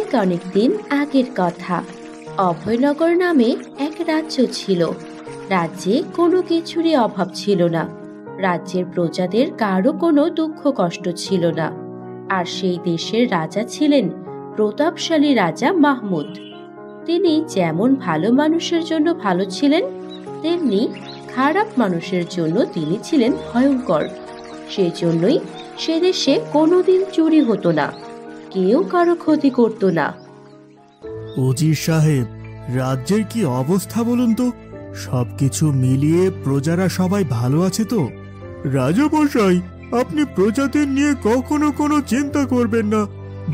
অনেক অনেক দিন আগের কথা। অভয়নগর নামে এক রাজ্য ছিল। রাজ্যে কোনো কিছুরই অভাব ছিল না। রাজ্যের প্রজাদের কারো কোনো দুঃখ কষ্ট ছিল না। আর সেই দেশের রাজা ছিলেন প্রতাপশালী রাজা মাহমুদ। তিনি যেমন ভালো মানুষের জন্য ভালো ছিলেন, তেমনি খারাপ মানুষের জন্য তিনি ছিলেন ভয়ঙ্কর। সেজন্যই সে দেশে কোনোদিন চুরি হতো না, কেউ কারো ক্ষতি করত না। উজির সাহেব, রাজ্যের কি অবস্থা বলুন তো? সবকিছু মিলিয়ে প্রজারা সবাই ভালো আছে তো? রাজামশাই, আপনি প্রজাদের নিয়ে কখনো কোনো চিন্তা করবেন না।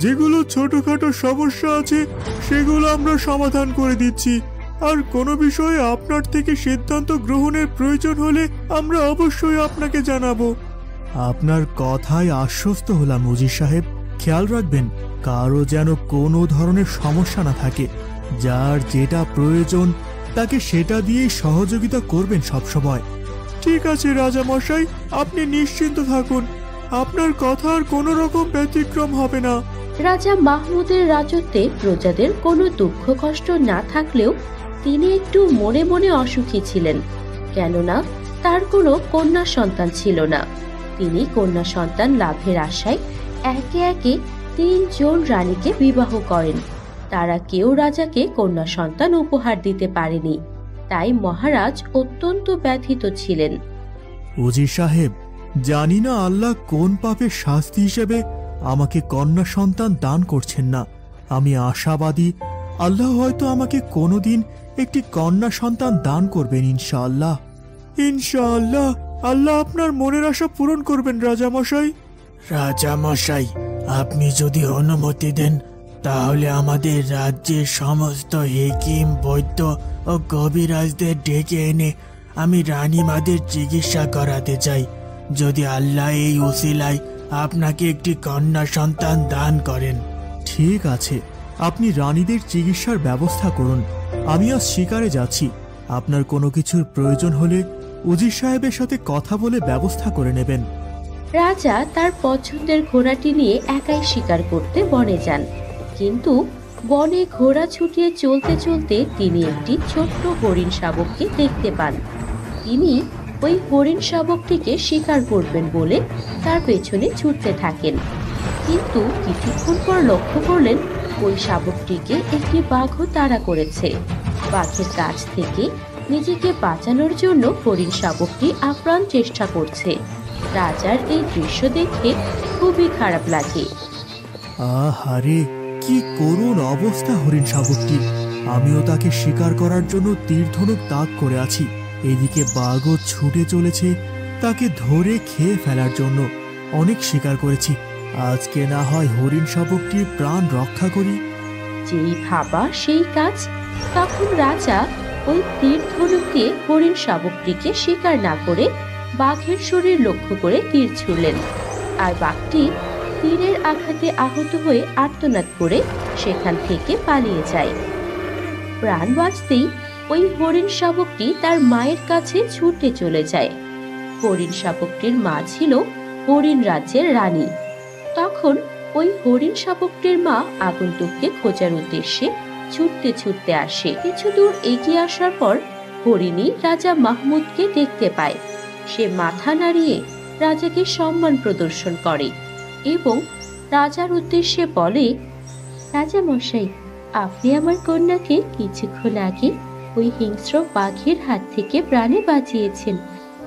যেগুলো ছোটখাটো সমস্যা আছে সেগুলো আমরা সমাধান করে দিচ্ছি। আর কোনো বিষয়ে আপনার থেকে সিদ্ধান্ত গ্রহণের প্রয়োজন হলে আমরা অবশ্যই আপনাকে জানাবো। আপনার কথায় আশ্বস্ত হলাম উজির সাহেব। খেয়াল রাখবেন কারো যেন কোনো ধরনের সমস্যা না থাকে। যার যেটা প্রয়োজন তাকে সেটা দিয়েই সহযোগিতা করবেন সবসময়। ঠিক আছে রাজামশাই, আপনি নিশ্চিন্ত থাকুন। আপনার কথার কোনো রকম ব্যতিক্রম হবে না। রাজা মাহমুদের রাজত্বে প্রজাদের কোনো দুঃখ কষ্ট না থাকলেও তিনি একটু মনে মনে অসুখী ছিলেন। কেননা তার কোনো কন্যা সন্তান ছিল না। তিনি কন্যা সন্তান লাভের আশায় একে একে 3 জন রানীকে বিবাহ করেন। তারা কেউ রাজাকে কন্যা সন্তান উপহার দিতে পারেনি। তাই মহারাজ অত্যন্ত ব্যথিত ছিলেন। উজির সাহেব, জানি না আল্লাহ কোন পাপের শাস্তি হিসেবে আমাকে কন্যা সন্তান দান করছেন না। আমি আশাবাদী আল্লাহ হয়তো আমাকে কোনোদিন একটি কন্যা সন্তান দান করবেন ইনশাআল্লাহ। ইনশাআল্লাহ আল্লাহ আপনার মনের আশা পূরণ করবেন রাজামশাই। রাজামশাই, আপনি যদি অনুমতি দেন তাহলে আমাদের রাজ্যের সমস্ত হেকিম, বৈদ্য ও কবিরাজদের ডেকে এনে আমি রানীমাদের চিকিৎসা করাতে চাই। যদি আল্লাহ এই উসিলায় আপনাকে একটি কন্যা সন্তান দান করেন। ঠিক আছে, আপনি রানীদের চিকিৎসার ব্যবস্থা করুন। আমি আজ শিকারে যাচ্ছি। আপনার কোনো কিছুর প্রয়োজন হলে উজির সাহেবের সাথে কথা বলে ব্যবস্থা করে নেবেন। রাজা তার পছন্দের ঘোড়াটি নিয়ে একাই শিকার করতে বনে যান। কিন্তু বনে ঘোড়া ছুটিয়ে চলতে চলতে তিনি একটি ছোট্ট হরিণ শাবককে দেখতে পান। তিনি ওই হরিণ শাবকটিকে শিকার করবেন বলে তার পেছনে ছুটতে থাকেন। কিন্তু কিছুক্ষণ পর লক্ষ্য করলেন ওই শাবকটিকে একটি বাঘও তাড়া করেছে। বাঘের কাছ থেকে নিজেকে বাঁচানোর জন্য হরিণ শাবকটি আপ্রাণ চেষ্টা করছে। রাজার এই দৃশ্য দেখে খুবই খারাপ লাগে। আহারে, কি করুণ অবস্থা হরিণ শাবকটি। আমিও তাকে শিকার করার জন্য তীর ধনুক তাক করে আছি। এদিকে বাঘও ছুটে চলেছে তাকে ধরে খেয়ে ফেলার জন্য। অনেক শিকার করেছি, আজকে না হয় হরিণ শাবকটির প্রাণ রক্ষা করি। যেই ভাবা সেই কাজ। তখন রাজা ওই তীর ধনুক দিয়ে হরিণ শাবকটিকে শিকার না করে বাঘের শরীর লক্ষ্য করে তীর ছুড়লেন। আর বাঘটি তীরের আঘাতে আহত হয়ে আর্তনাদ করে সেখান থেকে পালিয়ে যায়। প্রাণ বাঁচতেই ওই হরিণ শাবকটি তার মায়ের কাছে ছুটে চলে যায়। হরিণ শাবকটির মা ছিল হরিণ রাজ্যের রানী। তখন ওই হরিণ শাবকটির মা আগন্তুককে খোঁজার উদ্দেশ্যে ছুটতে ছুটতে আসে। কিছু দূর এগিয়ে আসার পর হরিণী রাজা মাহমুদকে দেখতে পায়। সে মাথা নাড়িয়ে রাজাকে সম্মান প্রদর্শন করে এবং রাজার উদ্দেশ্যে বলে, রাজা মশাই, আপনি আমার কন্যাকে কিছুক্ষণ আগে ওই হিংস্র বাঘের হাত থেকে প্রাণে বাঁচিয়েছেন।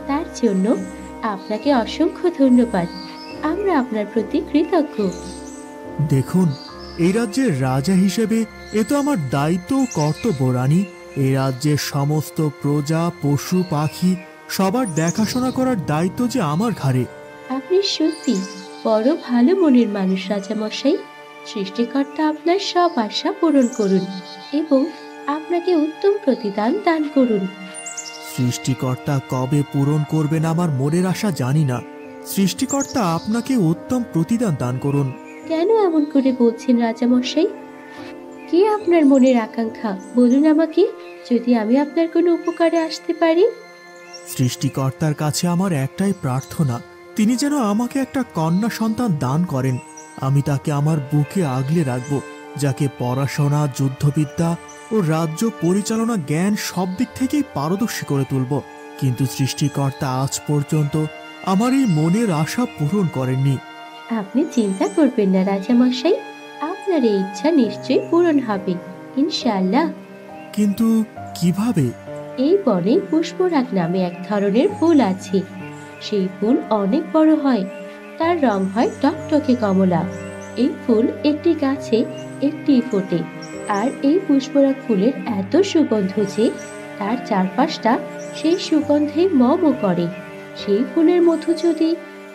তার জন্য আপনাকে অসংখ্য ধন্যবাদ। আমরা আপনার প্রতি কৃতজ্ঞ। দেখুন, এই রাজ্যের রাজা হিসেবে এ তো আমার দায়িত্ব ও কর্তব্য রানী। এই রাজ্যের সমস্ত প্রজা, পশু পাখি সবার দেখাশোনা করার দায়িত্ব যে আমার ঘাড়ে। আপনি সত্যি বড় ভালো মনের মানুষ রাজা মশাই। সৃষ্টিকর্তা আপনার সব আশা পূরণ করুন এবং আপনাকে উত্তম প্রতিদান দান করুন। সৃষ্টিকর্তা কবে পূরণ করবেন আমার মনের আশা জানি না। সৃষ্টিকর্তা আপনাকে উত্তম প্রতিদান দান করুন। কেন এমন করে বলছেন রাজা মশাই? কি আপনার মনের আকাঙ্ক্ষা বলুন আমাকে, যদি আমি আপনার কোনো উপকারে আসতে পারি। সৃষ্টিকর্তার কাছে আমার একটাই প্রার্থনা, তিনি যেন আমাকে একটা কন্যা সন্তান দান করেন। আমি তাকে আমার বুকে আগলে রাখব। যাকে পড়াশোনা, যুদ্ধবিদ্যা ও রাজ্য পরিচালনা জ্ঞান সব দিক থেকেই পারদর্শী করে তুলব। কিন্তু সৃষ্টিকর্তা আজ পর্যন্ত আমার এই মনের আশা পূরণ করেননি। আপনি চিন্তা করবেন না রাজামশাই, আপনার এই ইচ্ছা নিশ্চয়ই পূরণ হবে ইনশাআল্লাহ। কিন্তু কিভাবে? এই বনে পুষ্পরাগ নামে এক ধরনের ফুল আছে। সেই ফুল অনেক বড় হয়, তার রং হয় টকটকে কমলা। এই ফুল একটি গাছে একটি ফোটে, আর এই পুষ্পরাগ ফুলের এত সুগন্ধ যে তার চারপাশটা সেই সুগন্ধে মম করে। সেই ফুলের মধু যদি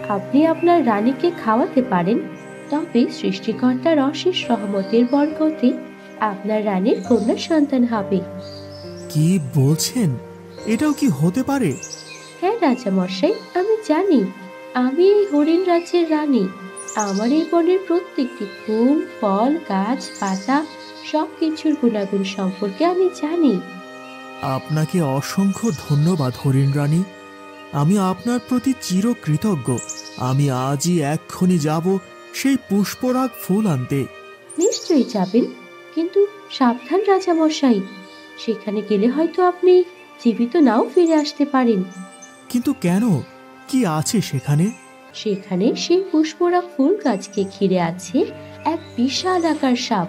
আপনি আপনার রানীকে খাওয়াতে পারেন, তবে সৃষ্টিকর্তার অশেষ রহমতের বরকতে আপনার রানীর কন্যা সন্তান হবে। কি বলছেন? এটাও কি হতে পারে? হ্যাঁ রাজামশাই, আমি জানি। আমি এই হরিণ রাজ্যের রানী। আমার এই বনের প্রত্যেকটি ফুল, ফল, গাছ, পাতা সব কিছুর গুণাগুণ সম্পর্কে আমি জানি। আপনাকে অসংখ্য ধন্যবাদ হরিণ রানী। আমি আপনার প্রতি চিরকৃতজ্ঞ। আমি আজই এক্ষুনি যাব সেই পুষ্পরাগ ফুল আনতে। নিশ্চয়ই যাবেন, কিন্তু সাবধান রাজামশাই। সেখানে গেলে হয়তো আপনি জীবিত নাও ফিরে আসতে পারেন। কিন্তু কেন? কি আছে সেখানে? সেখানে সেই পুষ্পরাগ ফুল গাছকে ঘিরে আছে এক বিশাল আকার সাপ,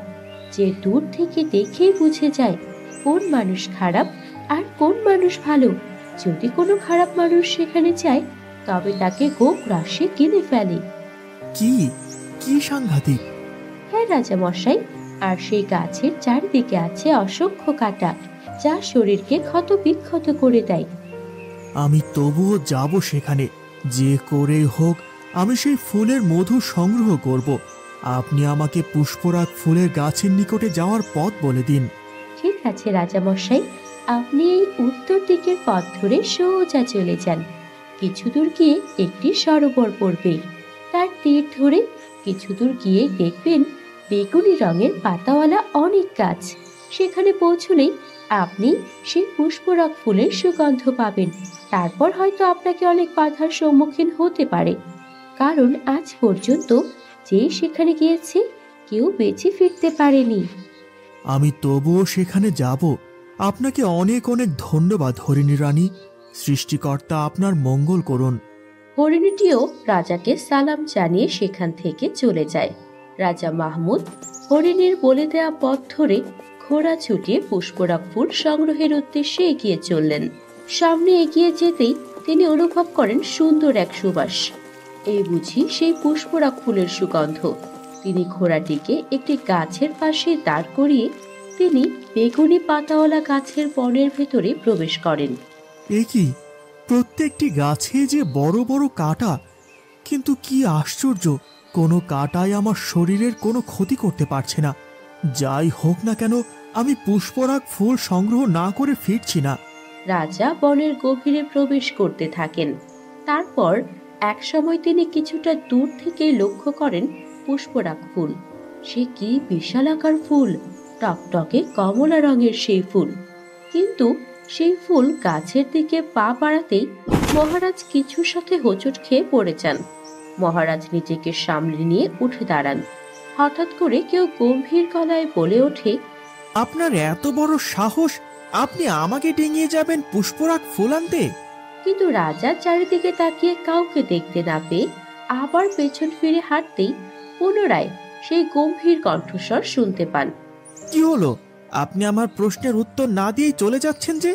যে দূর থেকে দেখেই বুঝে যায় কোন মানুষ খারাপ আর কোন মানুষ ভালো। যদি কোনো খারাপ মানুষ সেখানে যায়, তবে তাকে গোগ্রাসে কিনে ফেলে। কি কি সাংঘাতিক! হ্যাঁ রাজামশাই, আর সেই গাছের চারিদিকে আছে অসংখ্য কাঁটা, যা শরীরকে ক্ষত বিক্ষত করে দেয়। আমি তবুও যাব সেখানে। যে করে হোক আমি সেই ফুলের মধু সংগ্রহ করব। আপনি আমাকে পুষ্পরাগ ফুলের গাছের নিকটে যাওয়ার পথ বলে দিন। ঠিক আছে রাজামশাই, আপনি এই উত্তর দিকের পথ ধরে সোজা চলে যান। কিছু দূর গিয়ে একটি সরোবর পড়বে। তার তীর ধরে কিছু দূর গিয়ে দেখবেন বেগুনি রঙের পাতাওয়ালা অনেক গাছ। সেখানে পৌঁছলেই আপনি সেই পুষ্পরাগ ফুলের সুগন্ধ পাবেন। তারপর হয়তো আপনাকে অনেক বাধার সম্মুখীন হতে পারে, কারণ আজ পর্যন্ত যে সেখানে গিয়েছে কেউ বেঁচে ফিরতে পারেনি। আমি তবুও সেখানে যাব। আপনাকে অনেক অনেক ধন্যবাদ হরিণী রানী। সৃষ্টিকর্তা আপনার মঙ্গল করুন। হরিণীটিও রাজাকে সালাম জানিয়ে সেখান থেকে চলে যায়। রাজা মাহমুদ হরিণীর বলে দেয়া পথ ধরে ঘোড়া ছুটিয়ে পুষ্পরাগ ফুল সংগ্রহের উদ্দেশ্যে এগিয়ে চললেন। সামনে এগিয়ে যেতেই তিনি অনুভব করেন সুন্দর এক সুবাস। এই বুঝি সেই পুষ্পরাগ ফুলের সুগন্ধ। তিনি ঘোড়াটিকে একটি গাছের পাশে দাঁড় করিয়ে তিনি বেগুনি পাতাওয়ালা গাছের বনের ভেতরে প্রবেশ করেন। এ কি! প্রত্যেকটি গাছে যে বড় বড় কাঁটা! কিন্তু কি আশ্চর্য, কোনো কাঁটাই আমার শরীরের কোনো ক্ষতি করতে পারছে না। যাই হোক না কেন, আমি পুষ্পরাগ ফুল সংগ্রহ না করে ফিরছি না। রাজা বনের গভীরে প্রবেশ করতে থাকেন। তারপর এক সময় তিনি কিছুটা দূর থেকে লক্ষ্য করেন পুষ্পরাগ ফুল। সে কি বিশালাকার ফুল! টকটকে কমলা রঙের সেই ফুল। কিন্তু সেই ফুল গাছের দিকে পা বাড়াতেই মহারাজ কিছুর সাথে হোঁচট খেয়ে পড়ে যান। মহারাজ নিজেকে সামলে নিয়ে উঠে দাঁড়ান। হঠাৎ করে কেউ গম্ভীর গলায় বলে ওঠে, আপনার এত বড় সাহস! আপনি আমাকে ডিঙিয়ে যাবেন পুষ্পরাগ ফুল আনতে? কিন্তু রাজা চারিদিকে তাকিয়ে কাউকে দেখতে না পেয়ে আবার পেছন ফিরে হাঁটতেই পুনরায় সেই গম্ভীর কণ্ঠস্বর শুনতে পান। কি হলো? আপনি আমার প্রশ্নের উত্তর না দিয়েই চলে যাচ্ছেন যে?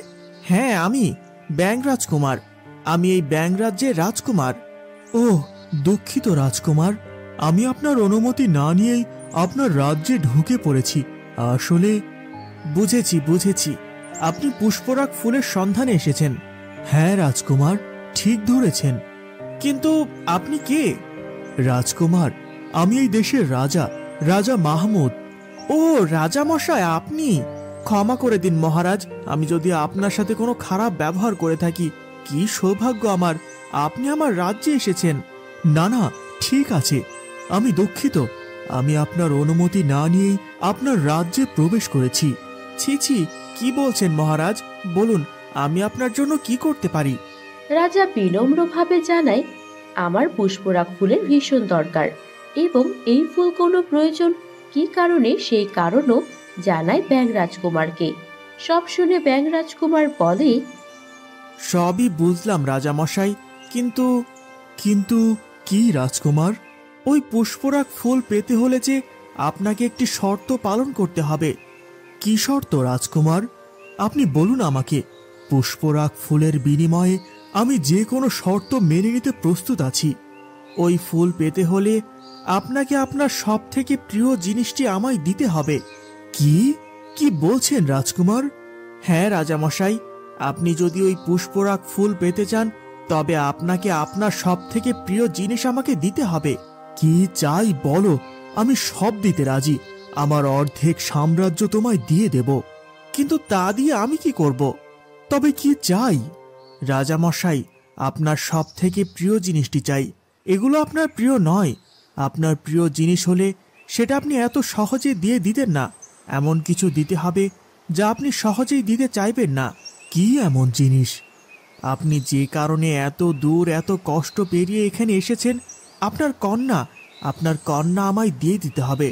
হ্যাঁ, আমি ব্যাং রাজকুমার। আমি এই ব্যাং রাজ্যের রাজকুমার। ও দুঃখিত রাজকুমার, আমি আপনার অনুমতি না নিয়েই আপনার রাজ্যে ঢুকে পড়েছি। আসলে বুঝেছি, আপনি পুষ্পরাগ ফুলের সন্ধানে এসেছেন। হ্যাঁ রাজকুমার, ঠিক ধরেছেন। কিন্তু আপনি কে? রাজকুমার, আমি এই দেশের রাজা, রাজা মাহমুদ। ও রাজা মশাই, আপনি! ক্ষমা করে দিন মহারাজ, আমি যদি আপনার সাথে কোনো খারাপ ব্যবহার করে থাকি। কি সৌভাগ্য আমার, আপনি আমার রাজ্যে এসেছেন। না না, ঠিক আছে, আমি দুঃখিত। আমি আপনার অনুমতি না নিয়েই আপনার রাজ্যে প্রবেশ করেছি। ছি ছি, কি বলছেন মহারাজ? বলুন, আমি আপনার জন্য কি করতে পারি? রাজা বিনম্রভাবে জানায়, আমার পুষ্পরাগ ফুলের ভীষণ দরকার এবং এই ফুল কোনো প্রয়োজন কি কারণে সেই কারণও জানায় ব্যাঙ রাজকুমারকে। সব শুনে ব্যাঙ রাজকুমার বলে, সবই বুঝলাম রাজামশাই, কিন্তু কিন্তু কি রাজকুমার? ওই পুষ্পরাগ ফুল পেতে হলে যে আপনাকে একটি শর্ত পালন করতে হবে। কি শর্ত রাজকুমার? আপনি বলুন আমাকে। পুষ্পরাগ ফুলের বিনিময়ে আমি যে কোনো শর্ত মেনে নিতে প্রস্তুত আছি। ওই ফুল পেতে হলে আপনাকে আপনার সব থেকে প্রিয় জিনিসটি আমায় দিতে হবে। কি কি বলছেন রাজকুমার? হ্যাঁ রাজামশাই, আপনি যদি ওই পুষ্পরাগ ফুল পেতে চান তবে আপনাকে আপনার সব থেকে প্রিয় জিনিস আমাকে দিতে হবে। কি চাই বলো, আমি সব দিতে রাজি। আমার অর্ধেক সাম্রাজ্য তোমায় দিয়ে দেব। কিন্তু তা দিয়ে আমি কি করব? তবে কি চাই? রাজামশাই, আপনার সব থেকে প্রিয় জিনিসটি চাই। এগুলো আপনার প্রিয় নয়। আপনার প্রিয় জিনিস হলে সেটা আপনি এত সহজে দিয়ে দিতেন না। এমন কিছু দিতে হবে যা আপনি সহজেই দিতে চাইবেন না। কি এমন জিনিস? আপনি যে কারণে এত দূর এত কষ্ট পেরিয়ে এখানে এসেছেন, আপনার কন্যা আমায় দিয়ে দিতে হবে।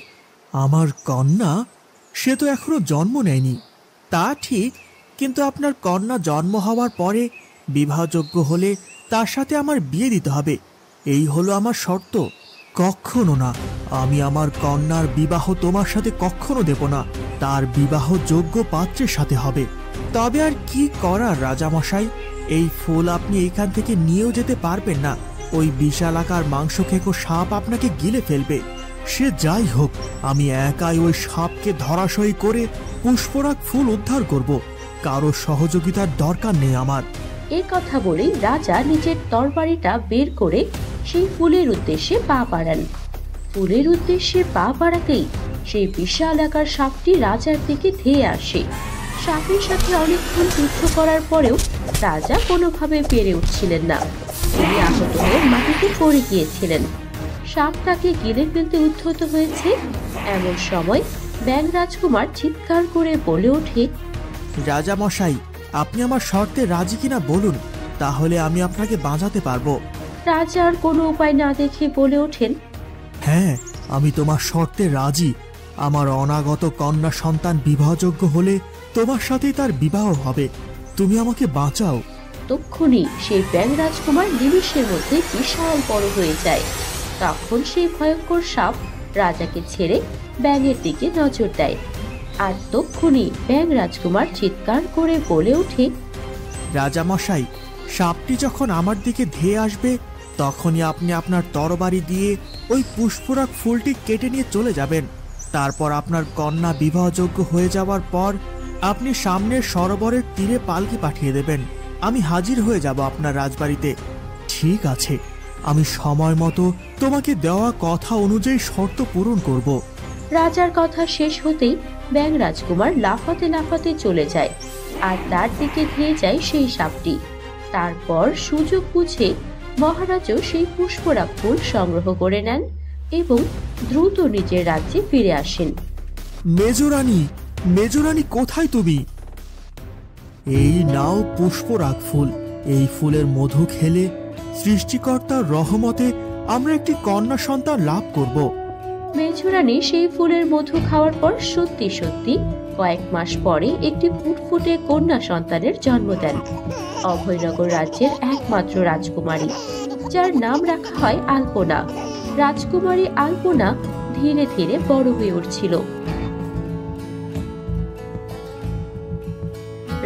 আমার কন্যা? সে তো এখনো জন্ম নেয়নি। তা ঠিক, কিন্তু আপনার কন্যা জন্ম হওয়ার পরে বিবাহযোগ্য হলে তার সাথে আমার বিয়ে দিতে হবে। এই হলো আমার শর্ত। কখনো না, আমি আমার কন্যার বিবাহ তোমার সাথে কখনো দেব না। তার বিবাহ যোগ্য পাত্রের সাথে হবে। তবে আর কি করার রাজামশাই, এই ফুল আপনি এখান থেকে নিয়েও যেতে পারবেন না। ওই বিশালাকার মাংস খেকো সাপ আপনাকে গিলে ফেলবে। সে যাই হোক, আমি একাই ওই সাপকে ধরাশয়ী করে পুষ্পরাগ ফুল উদ্ধার করব। কারো সহযোগিতার দরকার নেই আমার। এ কথা বলেই রাজা নিজের তরবারিটা বের করে সেই ফুলের উদ্দেশ্যে পা বাড়ান। ফুলের উদ্দেশ্যে পা বাড়াতেই সেই বিশাল আকার সাপটি রাজার দিকে ধেয়ে আসে। সাপের সাথে অনেকক্ষণ যুদ্ধ করার পরেও রাজা কোনোভাবে পেরে উঠছিলেন না। তিনি আহত হয়ে মাটিতে পড়ে গিয়েছিলেন। সাপ তাকে গিলে ফেলতে উদ্ধত হয়েছে। এমন সময় ব্যাঙ রাজকুমার চিৎকার করে বলে ওঠে, রাজামশাই, আপনি আমার শর্তে রাজি কিনা বলুন, তাহলে আমি আপনাকে বাঁচাতে পারবো। রাজার কোনো উপায় না দেখে বলে ওঠেন, হ্যাঁ, আমি তোমার শর্তে রাজি। আমার অনাগত কন্যা সন্তান বিবাহযোগ্য হলে তোমার সাথেই তার বিবাহ হবে। তুমি আমাকে বাঁচাও। তক্ষুনি সেই ব্যাঙ রাজকুমার নিমিষের মধ্যে বিশাল বড় হয়ে যায়। তখন সেই ভয়ঙ্কর সাপ রাজাকে ছেড়ে ব্যাঙের দিকে নজর দেয়। আর তক্ষুনি ব্যাঙ রাজকুমার চিৎকার করে বলে ওঠে, রাজামশাই, সাপটি যখন আমার দিকে ধেয়ে আসবে তখনই আপনি আপনার তরবারি দিয়ে ওই পুষ্পরাগ ফুলটি কেটে নিয়ে চলে যাবেন। তারপর আপনার কন্যা বিবাহযোগ্য হয়ে যাওয়ার পর আপনি সামনের সরোবরের তীরে পালকি পাঠিয়ে দেবেন। আমি হাজির হয়ে যাব আপনার রাজবাড়িতে। ঠিক আছে, আমি সময় মতো তোমাকে দেওয়া কথা অনুযায়ী শর্ত পূরণ করব। রাজার কথা শেষ হতেই ব্যাঙ রাজকুমার লাফাতে লাফাতে চলে যায়। আর তার দিকে ধেয়ে যায় সেই সাপটি। তারপর সুযোগ বুঝে মহারাজও সেই পুষ্পরাগ ফুল সংগ্রহ করে নেন এবং দ্রুত নিজের রাজ্যে ফিরে আসেন। মেজরানী, মেজরানী, কোথায় তুমি? এই নাও পুষ্পরাগ ফুল। এই ফুলের মধু খেলে সৃষ্টিকর্তার রহমতে আমরা একটি কন্যা সন্তান লাভ করব। মেঝরানী সেই ফুলের মধু খাওয়ার পর সত্যি সত্যি কয়েক মাস পরে একটি ফুটফুটে কন্যা সন্তানের জন্ম দেন। অভয়নগর রাজ্যের একমাত্র রাজকুমারী, যার নাম রাখা হয় আলপনা। রাজকুমারী আলপনা ধীরে ধীরে বড় হয়ে উঠছিল।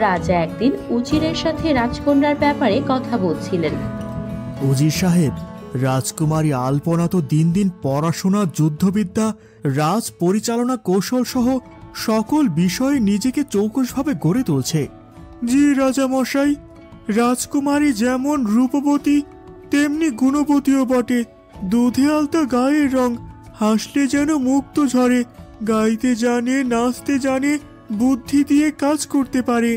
রাজা একদিন উজিরের সাথে রাজকন্যার ব্যাপারে কথা বলছিলেন। উজির সাহেব, রাজকুমারী আলপনা তো দিন দিন পড়াশোনা, যুদ্ধবিদ্যা, রাজ পরিচালনা কৌশল সহ সকল বিষয়ে নিজেকে চৌকসভাবে গড়ে তুলছে। জি রাজামশাই, রাজকুমারী যেমন রূপবতী তেমনি গুণবতীও বটে। দুধে আলতা গায়ের রং, হাসলে যেন মুক্ত ঝরে, গাইতে জানে, নাচতে জানে, বুদ্ধি দিয়ে কাজ করতে পারে।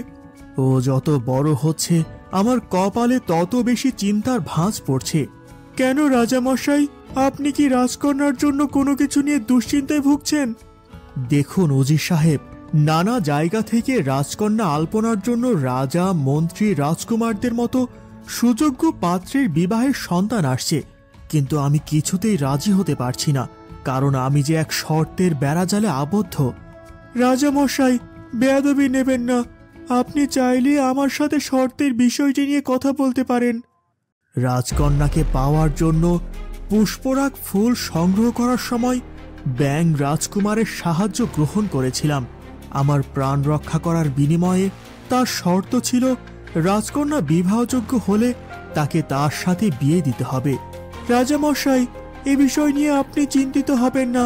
ও যত বড় হচ্ছে আমার কপালে তত বেশি চিন্তার ভাঁজ পড়ছে। কেন রাজামশাই, আপনি কি রাজকন্যার জন্য কোনো কিছু নিয়ে দুশ্চিন্তায় ভুগছেন? দেখুন উজির সাহেব, নানা জায়গা থেকে রাজকন্যা আলপনার জন্য রাজা, মন্ত্রী, রাজকুমারদের মতো সুযোগ্য পাত্রের বিবাহের সন্তান আসছে, কিন্তু আমি কিছুতেই রাজি হতে পারছি না। কারণ আমি যে এক শর্তের বেড়াজালে আবদ্ধ। রাজামশাই, বেয়াদবি নেবেন না। আপনি চাইলে আমার সাথে শর্তের বিষয়টি নিয়ে কথা বলতে পারেন। রাজকন্যাকে পাওয়ার জন্য পুষ্পরাগ ফুল সংগ্রহ করার সময় ব্যাং রাজকুমারের সাহায্য গ্রহণ করেছিলাম। আমার প্রাণ রক্ষা করার বিনিময়ে তার শর্ত ছিল রাজকন্যা বিবাহযোগ্য হলে তাকে তার সাথে বিয়ে দিতে হবে। রাজামশাই, এ বিষয় নিয়ে আপনি চিন্তিত হবেন না।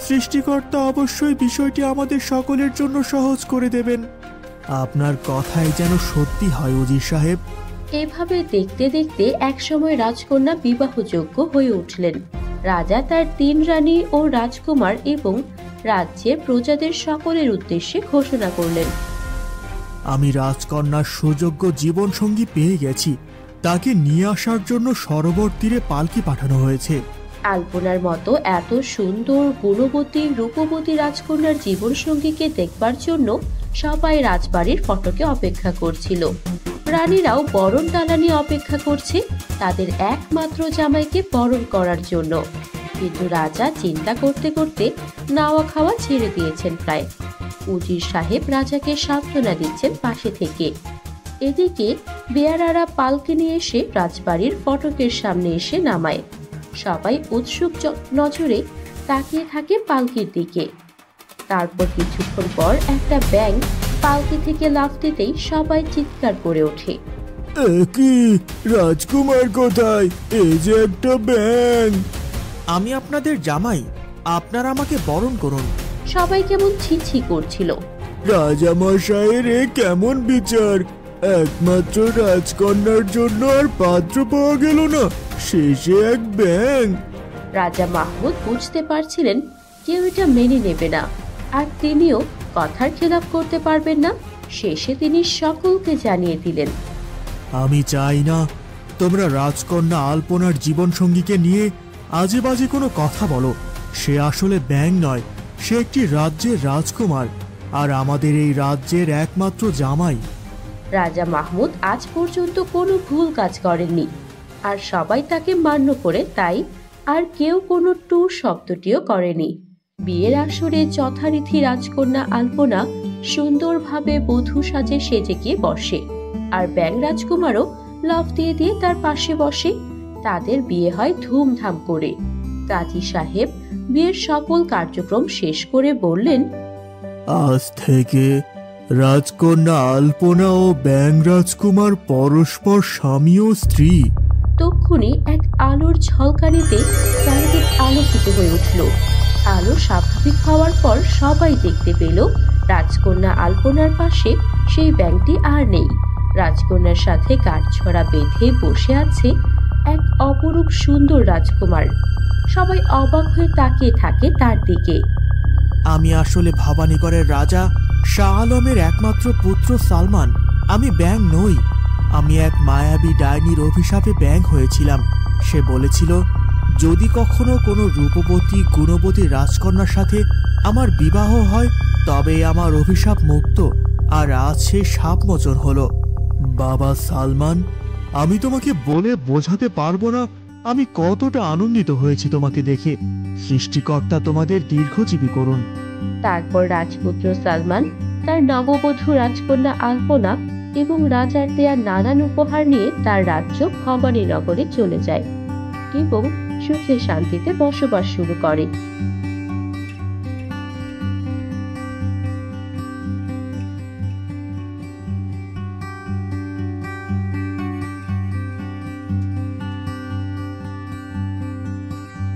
সৃষ্টিকর্তা অবশ্যই বিষয়টি আমাদের সকলের জন্য সহজ করে দেবেন। আপনার কথাই যেন সত্যি হয় উজির সাহেব। এভাবে দেখতে দেখতে একসময় রাজকন্যা বিবাহযোগ্য হয়ে উঠলেন। রাজা তার 3 রানী ও রাজকুমার এবং রাজ্যের প্রজাদের সকলের উদ্দেশ্যে ঘোষণা করলেন, আমি রাজকন্যার সুযোগ্য জীবনসঙ্গী পেয়ে গেছি। তাকে নিয়ে আসার জন্য সরোবর তীরে পালকি পাঠানো হয়েছে। আলপনার মতো এত সুন্দর গুণবতী রূপবতী রাজকন্যার জীবনসঙ্গীকে দেখবার জন্য সবাই রাজবাড়ির ফটকে অপেক্ষা করছিল। রানীরাও বরণ ডালা নিয়ে অপেক্ষা করছে তাদের একমাত্র জামাইকে বরণ করার জন্য। কিন্তু রাজা চিন্তা করতে করতে নাওয়া খাওয়া ছেড়ে দিয়েছেন প্রায়। উজির সাহেব রাজাকে সান্ত্বনা দিচ্ছেন পাশে থেকে। এদিকে বেয়ারারা পালকি নিয়ে এসে রাজবাড়ির ফটকের সামনে এসে নামায়। সবাই উৎসুক নজরে তাকিয়ে থাকে পালকির দিকে। তারপর কিছুক্ষণ পর একটা ব্যাঙ পালকি থেকে লাফ দিতেই সবাই চিৎকার করে ওঠে, কি রাজকুমার কোথায়? এই যে একটা ব্যাঙ। আমি আপনাদের জামাই, আপনারা আমাকে বরণ করুন। সবাই কেমন ছি করছিল। রাজামশাইয়ের এ কেমন বিচার! একমাত্র রাজকন্যার জন্য আর পাত্র পাওয়া গেল না, শেষে এক ব্যাঙ। রাজা মাহমুদ বুঝতে পারছিলেন কেউ এটা মেনে নেবে না, আর তিনিও কথার খেলাপ করতে পারবেন না। শেষে তিনি সকলকে জানিয়ে দিলেন, আমি চাই না তোমরা রাজকন্যা আলপনার জীবনসঙ্গীকে নিয়ে আজে বাজে কোনো কথা বলো। সে আসলে ব্যাঙ নয়, সে একটি রাজ্যের রাজকুমার, আর আমাদের এই রাজ্যের একমাত্র জামাই। রাজা মাহমুদ আজ পর্যন্ত কোনো ভুল কাজ করেননি, আর সবাই তাকে মান্য করে, তাই আর কেউ কোনো টু শব্দটিও করেনি। বিয়ের আসরে যথারীতি রাজকন্যা আলপনা সুন্দরভাবে বধূ সাজে সেজে গিয়ে বসে, আর ব্যাঙ রাজকুমারও লাফ দিয়ে দিয়ে তার পাশে বসে। তাদের বিয়ে হয় ধুমধাম করে। কাজী সাহেব বিয়ের সকল কার্যক্রম শেষ করে বললেন, আজ থেকে রাজকন্যা আলপনা ও ব্যাঙ রাজকুমার পরস্পর স্বামী ও স্ত্রী। তক্ষুনি এক আলোর ঝলকানিতে চারিদিক আলোকিত হয়ে উঠল। আলো স্বাভাবিক হওয়ার পর সবাই দেখতে পেল রাজকন্যা আলপনার পাশে সেই ব্যাঙটি আর নেই। রাজকন্যার সাথে কাঠছড়া বেঁধে বসে আছে এক অপরূপ সুন্দর রাজকুমার। সবাই অবাক হয়ে তাকিয়ে থাকে তার দিকে। আমি আসলে ভবানীগড়ের রাজা শাহ আলমের একমাত্র পুত্র সালমান। আমি ব্যাঙ নই। আমি এক মায়াবী ডাইনির অভিশাপে ব্যাঙ হয়েছিলাম। সে বলেছিল যদি কখনো কোনো রূপবতী গুণবতী রাজকন্যার সাথে আমার বিবাহ হয় তবে আমার অভিশাপ মুক্ত। আর আজ সে সাপ মোচন হলো। বাবা সালমান, আমি তোমাকে বলে বোঝাতে পারবো না আমি কতটা আনন্দিত হয়েছি তোমাকে দেখে। সৃষ্টিকর্তা তোমাদের দীর্ঘজীবী করুন। তারপর রাজপুত্র সালমান তার নববধূ রাজকন্যা আলপনা এবং রাজার দেয়া নানান উপহার নিয়ে তার রাজ্য ভবানীনগরে চলে যায় এবং সুখে শান্তিতে বসবাস শুরু করে।